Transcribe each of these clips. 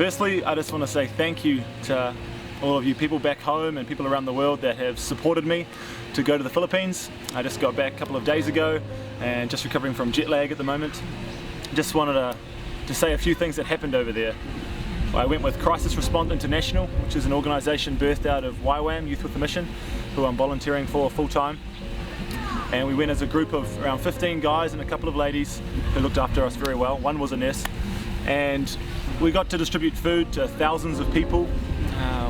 Firstly, I just want to say thank you to all of you people back home and people around the world that have supported me to go to the Philippines. I just got back a couple of days ago and just recovering from jet lag at the moment. Just wanted to say a few things that happened over there. I went with Crisis Response International, which is an organisation birthed out of YWAM, Youth with a Mission, who I'm volunteering for full time. And we went as a group of around 15 guys and a couple of ladies who looked after us very well. One was a nurse. And we got to distribute food to thousands of people.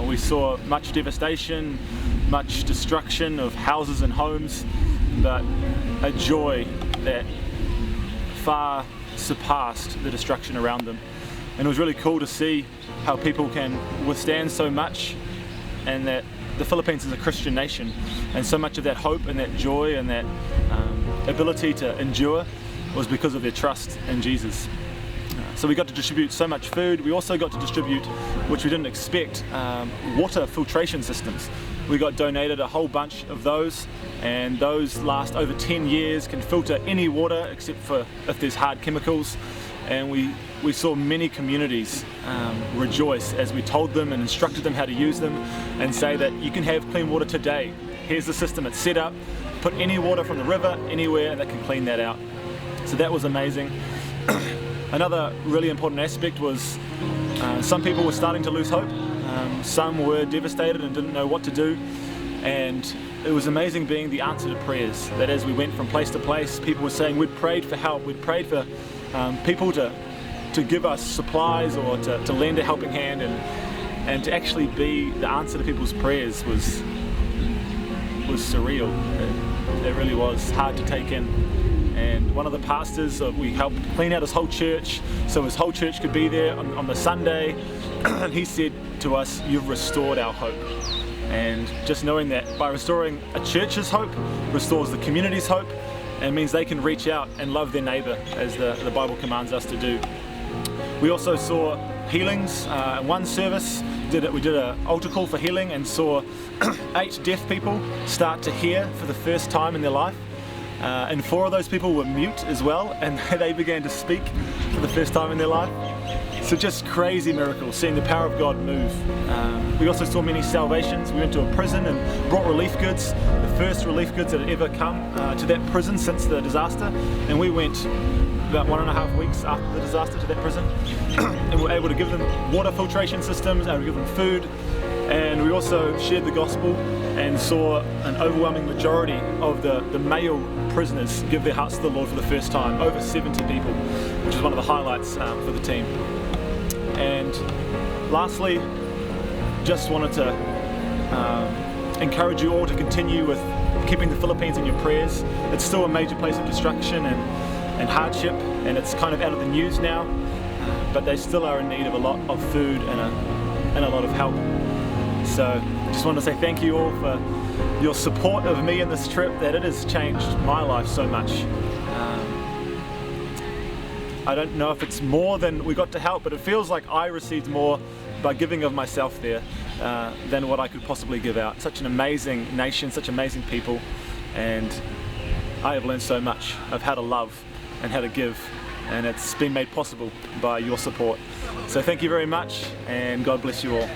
We saw much devastation, much destruction of houses and homes, but a joy that far surpassed the destruction around them. And it was really cool to see how people can withstand so much, and that the Philippines is a Christian nation, and so much of that hope and that joy and that ability to endure was because of their trust in Jesus. So we got to distribute so much food. We also got to distribute, which we didn't expect, water filtration systems. We got donated a whole bunch of those, and those last over 10 years, can filter any water except for if there's hard chemicals. And we saw many communities rejoice as we told them and instructed them how to use them, and say that you can have clean water today. Here's the system, it's set up, put any water from the river anywhere and they can clean that out. So that was amazing. Another really important aspect was some people were starting to lose hope. Some were devastated and didn't know what to do, and it was amazing being the answer to prayers. That as we went from place to place, people were saying we'd prayed for help, we'd prayed for people to give us supplies or to lend a helping hand, and to actually be the answer to people's prayers was surreal. It really was hard to take in. And one of the pastors, we helped clean out his whole church so his whole church could be there on the Sunday, and he said to us, "You've restored our hope." And just knowing that by restoring a church's hope restores the community's hope, and means they can reach out and love their neighbour as the Bible commands us to do. We also saw healings. In one service we did an altar call for healing and saw 8 deaf people start to hear for the first time in their life. And 4 of those people were mute as well, and they began to speak for the first time in their life. So just crazy miracles, seeing the power of God move. We also saw many salvations. We went to a prison and brought relief goods, the first relief goods that had ever come to that prison since the disaster. And we went about 1.5 weeks after the disaster to that prison, and we were able to give them water filtration systems, able to give them food, and we also shared the gospel and saw an overwhelming majority of the male prisoners give their hearts to the Lord for the first time, over 70 people, which is one of the highlights for the team. And lastly, just wanted to encourage you all to continue with keeping the Philippines in your prayers. It's still a major place of destruction and hardship, and it's kind of out of the news now, but they still are in need of a lot of food and a lot of help. So just wanted to say thank you all for your support of me in this trip, that it has changed my life so much. I don't know if it's more than we got to help, but it feels like I received more by giving of myself there than what I could possibly give out. Such an amazing nation, such amazing people, and I have learned so much of how to love and how to give, and it's been made possible by your support. So thank you very much, and God bless you all.